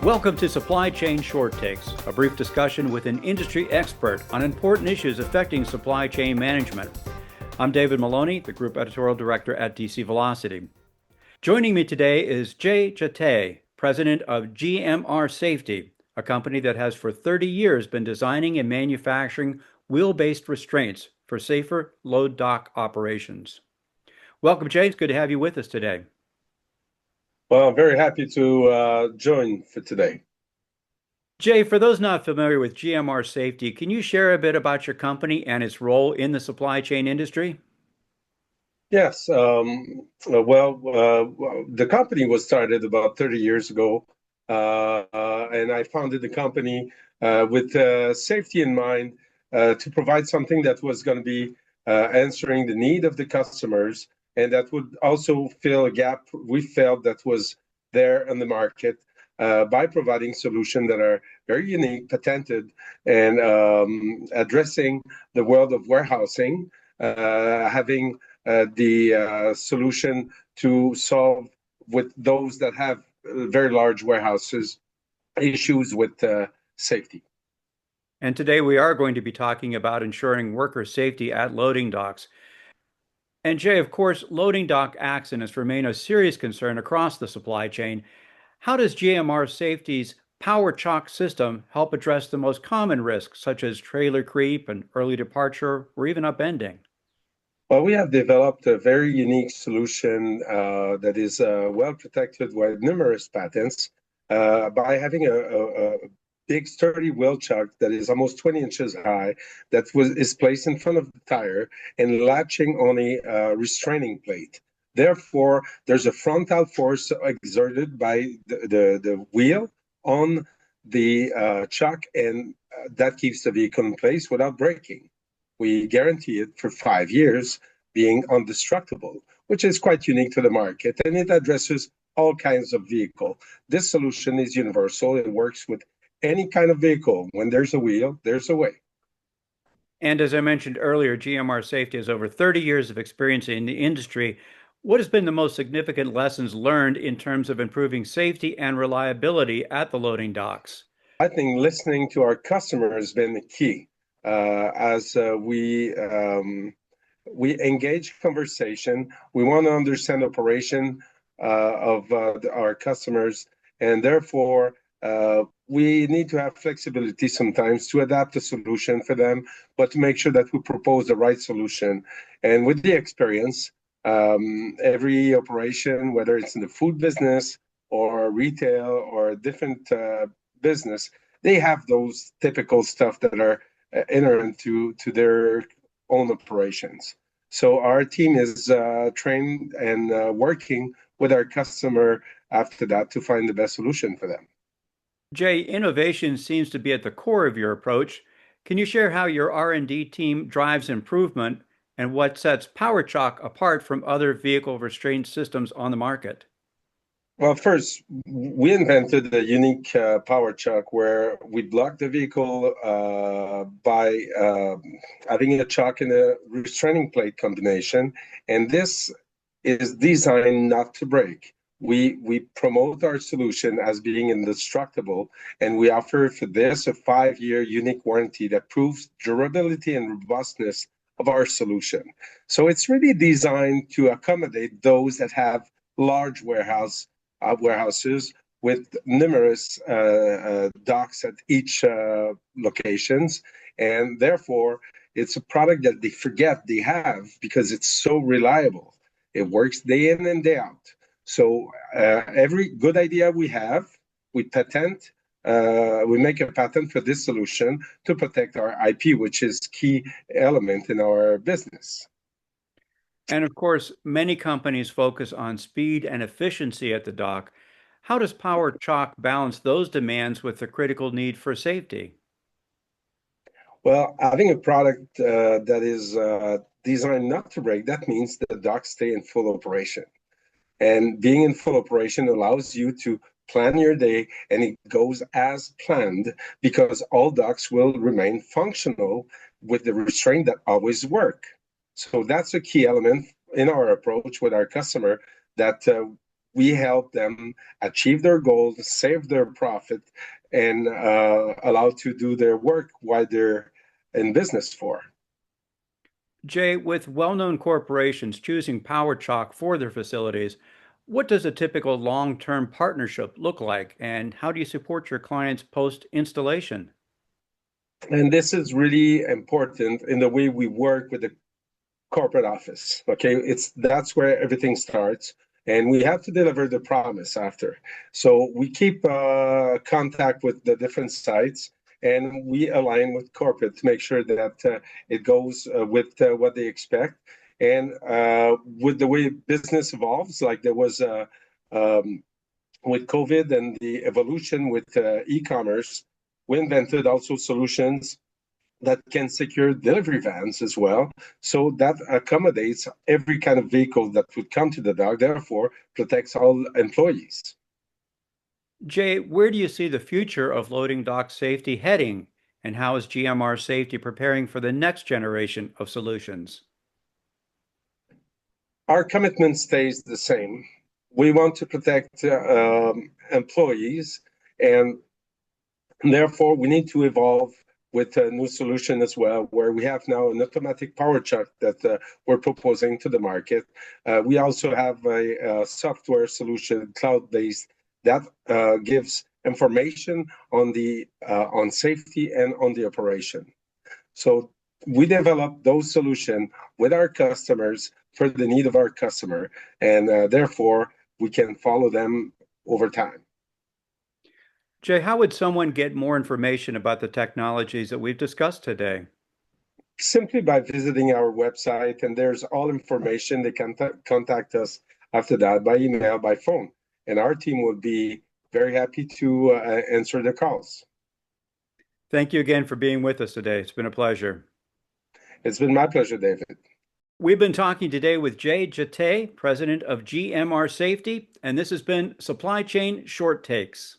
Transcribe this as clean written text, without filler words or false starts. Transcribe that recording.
Welcome to Supply Chain Short Takes, a brief discussion with an industry expert on important issues affecting supply chain management. I'm David Maloney, the Group Editorial Director at DC Velocity. Joining me today is Jetté, President of GMR Safety, a company that has for 30 years been designing and manufacturing wheel-based restraints for safer load dock operations. Welcome, Jay. It's good to have you with us today. Well, I'm very happy to join for today. Jay, for those not familiar with GMR Safety, can you share a bit about your company and its role in the supply chain industry? Yes. The company was started about 30 years ago, and I founded the company with safety in mind to provide something that was going to be answering the need of the customers and that would also fill a gap we felt that was there in the market by providing solutions that are very unique, patented, and addressing the world of warehousing, having the solution to solve with those that have very large warehouses issues with safety. And today we are going to be talking about ensuring worker safety at loading docks. And Jay, of course, loading dock accidents remain a serious concern across the supply chain. How does GMR Safety's Power Chalk system help address the most common risks, such as trailer creep and early departure, or even upending? Well, we have developed a very unique solution that is well protected with numerous patents by having a big sturdy wheel chuck that is almost 20 inches high that is placed in front of the tire and latching on a restraining plate. Therefore, there's a frontal force exerted by the wheel on the chuck, and that keeps the vehicle in place without breaking. We guarantee it for 5 years being indestructible, which is quite unique to the market, and it addresses all kinds of vehicle. This solution is universal. It works with any kind of vehicle. When there's a wheel, there's a way. And as I mentioned earlier, GMR Safety has over 30 years of experience in the industry. What has been the most significant lessons learned in terms of improving safety and reliability at the loading docks? I think listening to our customer has been the key. As we engage conversation, we want to understand operation of our customers, and therefore we need to have flexibility sometimes to adapt a solution for them, but to make sure that we propose the right solution. And with the experience, every operation, whether it's in the food business or retail or a different business, they have those typical stuff that are inherent to their own operations. So our team is trained and working with our customer after that to find the best solution for them. Jay, innovation seems to be at the core of your approach. Can you share how your R&D team drives improvement and what sets PowerChalk apart from other vehicle restraint systems on the market? Well, first, we invented a unique power chuck where we block the vehicle by having a chuck and a restraining plate combination, and this is designed not to break. We promote our solution as being indestructible, and we offer for this a 5-year unique warranty that proves durability and robustness of our solution. So it's really designed to accommodate those that have large warehouses with numerous docks at each locations, and therefore it's a product that they forget they have because it's so reliable. It works day in and day out. So every good idea we have, we patent. We make a patent for this solution to protect our IP, which is key element in our business. And of course, many companies focus on speed and efficiency at the dock. How does PowerChalk balance those demands with the critical need for safety? Well, having a product that is designed not to break, that means the docks stay in full operation. And being in full operation allows you to plan your day, and it goes as planned because all docks will remain functional with the restraint that always work. So that's a key element in our approach with our customer that we help them achieve their goals, save their profit, and allow to do their work while they're in business for. Jay, with well-known corporations choosing PowerChalk for their facilities, what does a typical long-term partnership look like, and how do you support your clients post-installation? And this is really important in the way we work with the corporate office. Okay, it's that's where everything starts, and we have to deliver the promise after. So we keep contact with the different sites, and we align with corporate to make sure that it goes with what they expect. And with the way business evolves, like there was with COVID and the evolution with e-commerce, we invented also solutions that can secure delivery vans as well. So that accommodates every kind of vehicle that would come to the dock, therefore protects all employees. Jay, where do you see the future of loading dock safety heading, and how is GMR Safety preparing for the next generation of solutions? Our commitment stays the same. We want to protect employees, and therefore we need to evolve with a new solution as well, where we have now an automatic power chuck that we're proposing to the market. We also have a software solution, cloud-based, that gives information on the on safety and on the operation. So we develop those solutions with our customers for the need of our customer, and therefore we can follow them over time. Jay, how would someone get more information about the technologies that we've discussed today? Simply by visiting our website, and there's all information. They can contact us after that by email, by phone, and our team will be very happy to answer the calls. Thank you again for being with us today. It's been a pleasure. It's been my pleasure, David. We've been talking today with Jay Jetté, president of GMR Safety, and this has been Supply Chain Short Takes.